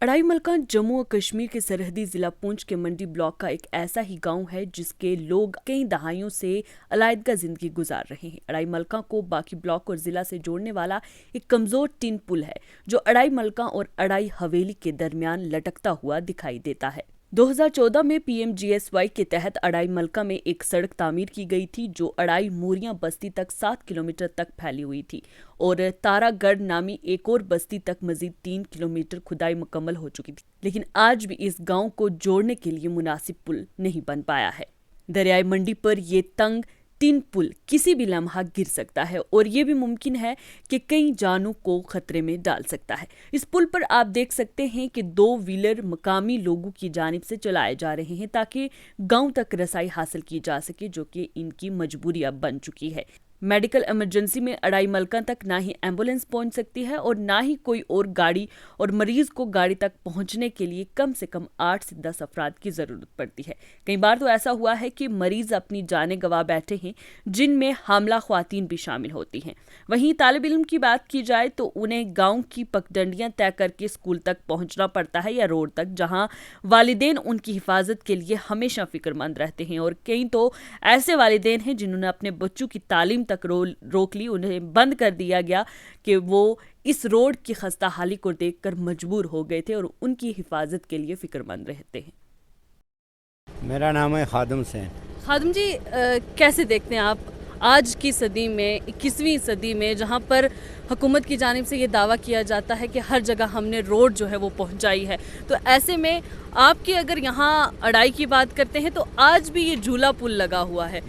अढ़ाई मलका जम्मू और कश्मीर के सरहदी जिला पुंछ के मंडी ब्लॉक का एक ऐसा ही गांव है जिसके लोग कई दहाइयों से अलग जिंदगी गुजार रहे हैं। अढ़ाई मलका को बाकी ब्लॉक और जिला से जोड़ने वाला एक कमजोर टिन पुल है जो अढ़ाई मलका और अढ़ाई हवेली के दरमियान लटकता हुआ दिखाई देता है। 2014 में PMGSY के तहत अढ़ाई मलका में एक सड़क तामीर की गई थी जो अढ़ाई मूरियां बस्ती तक 7 किलोमीटर तक फैली हुई थी और तारागढ़ नामी एक और बस्ती तक मजीद 3 किलोमीटर खुदाई मुकम्मल हो चुकी थी, लेकिन आज भी इस गांव को जोड़ने के लिए मुनासिब पुल नहीं बन पाया है। दरियाई मंडी पर ये तंग टिन पुल किसी भी लम्हा गिर सकता है और ये भी मुमकिन है कि कई जानों को खतरे में डाल सकता है। इस पुल पर आप देख सकते हैं कि 2 व्हीलर मकामी लोगों की जानिब से चलाए जा रहे हैं ताकि गांव तक रसाई हासिल की जा सके, जो कि इनकी मजबूरी अब बन चुकी है। मेडिकल इमरजेंसी में अढ़ाई मलका तक ना ही एम्बुलेंस पहुंच सकती है और ना ही कोई और गाड़ी, और मरीज को गाड़ी तक पहुंचने के लिए कम से कम 8 से 10 अफराद की जरूरत पड़ती है। कई बार तो ऐसा हुआ है कि मरीज अपनी जानें गंवा बैठे हैं, जिनमें हामला ख्वातीन भी शामिल होती हैं। वहीं तालिब इल्म की बात की जाए तो उन्हें गांव की पगडंडियां तय करके स्कूल तक पहुंचना पड़ता है या रोड तक, जहां वालिदैन उनकी हिफाजत के लिए हमेशा फिक्रमंद रहते हैं। और कई तो ऐसे वालिदैन हैं जिन्होंने अपने बच्चों की तालीम तक रोक ली, उन्हें बंद कर दिया गया कि वो इस रोड की खस्ता हाली को देखकर मजबूर हो गए थे और उनकी हिफाजत के लिए फिक्रमंद रहते हैं। मेरा नाम है खादम हुसैन। खादम जी, कैसे देखते हैं आप आज की सदी में, 21वीं सदी में, जहां पर हुकूमत की जानिब से ये दावा किया जाता है कि हर जगह हमने रोड जो है वो पहुंचाई है, तो ऐसे में आपकी अगर यहाँ अढ़ाई की बात करते हैं तो आज भी ये झूला पुल लगा हुआ है,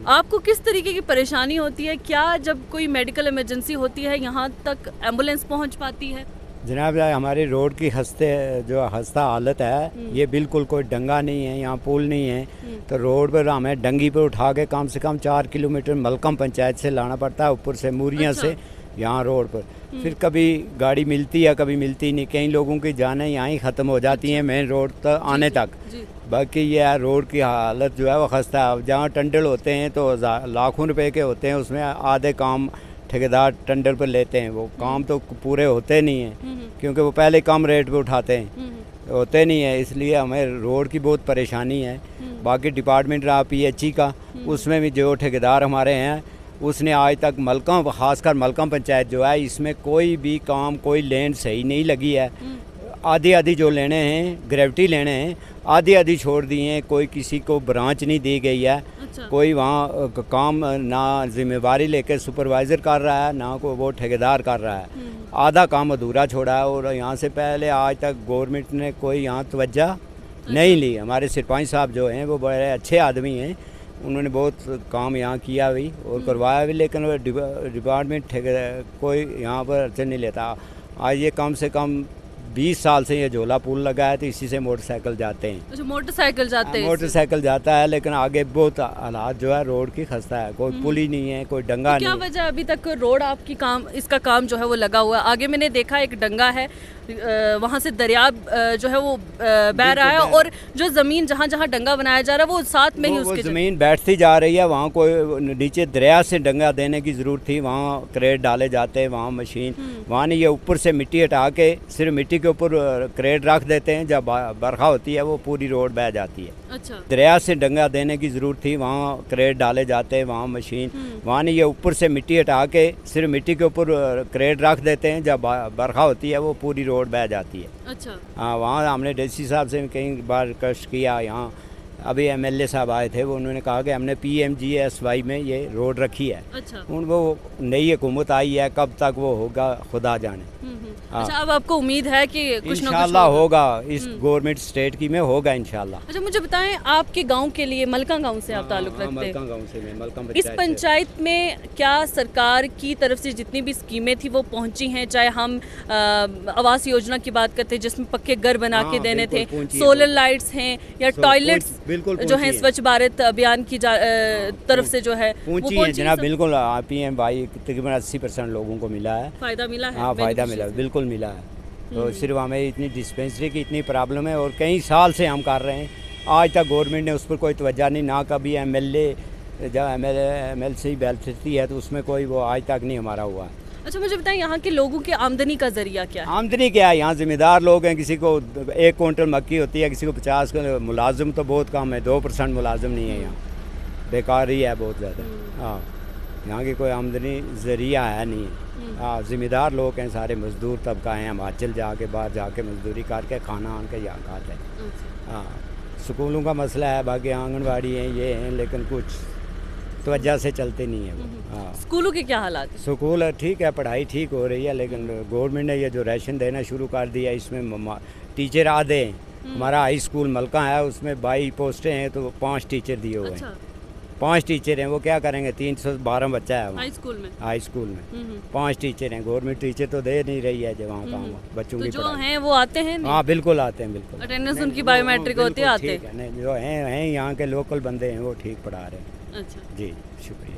आपको किस तरीके की परेशानी होती है? क्या जब कोई मेडिकल इमरजेंसी होती है यहाँ तक एम्बुलेंस पहुँच पाती है? जनाब, हमारी रोड की खस्ता हालत है, ये बिल्कुल कोई डंगा नहीं है, यहाँ पुल नहीं है, तो रोड पर हमें डंगी पर उठा के कम से कम 4 किलोमीटर मलकम पंचायत से लाना पड़ता है, ऊपर से मूरियाँ से यहाँ रोड पर। फिर कभी गाड़ी मिलती है, कभी मिलती नहीं। कई लोगों की जानें यहाँ ही ख़त्म हो जाती हैं मेन रोड तक आने तक। बाकी ये है, रोड की हालत जो है वो खस्ता है। जहाँ टंडल होते हैं तो लाखों रुपए के होते हैं, उसमें आधे काम ठेकेदार टेंडर पर लेते हैं, वो काम तो पूरे होते नहीं हैं क्योंकि वो पहले कम रेट पे उठाते हैं, होते नहीं है, इसलिए हमें रोड की बहुत परेशानी है। बाकी डिपार्टमेंट रहा PHE का, उसमें भी जो ठेकेदार हमारे हैं उसने आज तक मलकम, खासकर मलकम पंचायत जो है, इसमें कोई भी काम, कोई लेन सही नहीं लगी है। आधी जो लेने हैं, ग्रेविटी लेने हैं, आधी छोड़ दिए हैं, कोई किसी को ब्रांच नहीं दी गई है। अच्छा। कोई वहाँ काम ना जिम्मेवारी लेकर सुपरवाइज़र कर रहा है, ना कोई वो ठेकेदार कर रहा है, आधा काम अधूरा छोड़ा है। और यहाँ से पहले आज तक गवर्नमेंट ने कोई यहाँ तवज्जो नहीं ली। हमारे सरपंच साहब जो हैं वो बड़े अच्छे आदमी हैं, उन्होंने बहुत काम यहाँ किया भी और करवाया भी, लेकिन वो डिपार्टमेंट कोई यहाँ पर अड़चन नहीं लेता। आज ये कम से कम 20 साल से ये झोला पुल लगा है, तो इसी से मोटरसाइकिल जाते हैं। अच्छा, मोटरसाइकिल जाते हैं? मोटरसाइकिल जाता है, लेकिन आगे बहुत हालात जो है रोड की खस्ता है, कोई पुल ही नहीं है, कोई डंगा नहीं है। क्या वजह अभी तक रोड आपकी इसका काम जो है वो लगा हुआ है? आगे मैंने देखा एक डंगा है, वहाँ से दरिया जो है वो बह रहा है, और जो ज़मीन जहाँ जहाँ डंगा बनाया जा रहा है वो साथ में ही उसकी ज़मीन बैठती जा रही है। वहाँ कोई नीचे दरिया से डंगा देने की ज़रूरत थी, वहाँ क्रेट डाले जाते हैं, वहाँ मशीन, वहाँ नहीं, ये ऊपर से मिट्टी हटा के सिर्फ मिट्टी के ऊपर क्रेट रख देते हैं, जब बरखा होती है वो पूरी रोड बह जाती है। अच्छा। दरिया से डंगा देने की ज़रूरत थी, वहाँ क्रेट डाले जाते हैं, वहाँ मशीन, वहाँ नहीं, ये ऊपर से मिट्टी हटा के सिर्फ मिट्टी के ऊपर क्रेट रख देते हैं, जब बरखा होती है वो पूरी रोड बह जाती है। अच्छा। हाँ, वहाँ हमने DC साहब से कई बार कष्ट किया। यहाँ अभी MLA साहब आए थे, वो उन्होंने कहा कि हमने PMGSY में ये रोड रखी है। अच्छा। वो नई हुकूमत आई है, कब तक वो होगा खुदा जाने। अच्छा, अब आपको उम्मीद है कि कुछ ना कुछ होगा इस गवर्नमेंट स्टेट की में होगा इंशाल्लाह। अच्छा, मुझे बताएं, आपके गांव के लिए, मलका गांव से आप ताल्लुक रखते हैं? मलका गांव से, मैं मलका इस पंचायत में क्या सरकार की तरफ से जितनी भी स्कीमें थी वो पहुंची हैं? चाहे हम आवास योजना की बात करते हैं जिसमें पक्के घर बना के देने थे, सोलर लाइट्स हैं, या टॉयलेट्स जो है स्वच्छ भारत अभियान की तरफ से जो है पहुंची है जनाब, बिल्कुल। PM भाई तकरीबन 80% लोगों को मिला है, फ़ायदा मिला है। हाँ, फ़ायदा मिला, बिल्कुल मिला है। तो सिर्फ हमें इतनी डिस्पेंसरी की इतनी प्रॉब्लम है और कई साल से हम कर रहे हैं, आज तक गवर्नमेंट ने उस पर कोई तवज्जो नहीं, ना कभी MLA जब MLC बैठती है तो उसमें कोई वो आज तक नहीं हमारा हुआ। अच्छा मुझे बताएं, यहाँ के लोगों की आमदनी का जरिया क्या है? आमदनी क्या है, यहाँ ज़िम्मेदार लोग हैं, किसी को 1 क्विंटल मक्की होती है, किसी को 50 का। मुलाजिम तो बहुत कम है, 2% मुलाजिम नहीं है यहाँ, बेकारी है बहुत ज़्यादा। हाँ, यहाँ की कोई आमदनी ज़रिया है नहीं। हाँ, ज़िम्मेदार लोग हैं सारे, मजदूर तबका हैं, हिमाचल जाके बाहर जाके मजदूरी करके खाना आन के यहाँ खाते हैं। हाँ, स्कूलों का मसला है, बाकी आंगनबाड़ी हैं, ये हैं, लेकिन कुछ तवज्जो से चलते नहीं है वो। हाँ, स्कूलों के क्या हालात हैं? स्कूल ठीक है, पढ़ाई ठीक हो रही है, लेकिन गवर्नमेंट ने ये जो राशन देना शुरू कर दिया, इसमें टीचर आधे हैं। हमारा हाई स्कूल मलका है, उसमें 22 पोस्टें हैं, तो 5 टीचर दिए हुए हैं। 5 टीचर हैं, वो क्या करेंगे? 312 बच्चा है हाई स्कूल में? हाई स्कूल में 5 टीचर हैं। गवर्नमेंट टीचर तो दे नहीं रही है, जब वहाँ काम बच्चों तो की जो पढ़ाई। हैं वो आते हैं? हाँ बिल्कुल आते हैं, बिल्कुल। अटेंडेंस नहीं, उनकी वो- बायोमेट्रिक वो होती है, बिल्कुल आते ठीक है। नहीं, जो हैं यहाँ के लोकल बंदे हैं, वो ठीक पढ़ा रहे हैं। अच्छा। जी, शुक्रिया।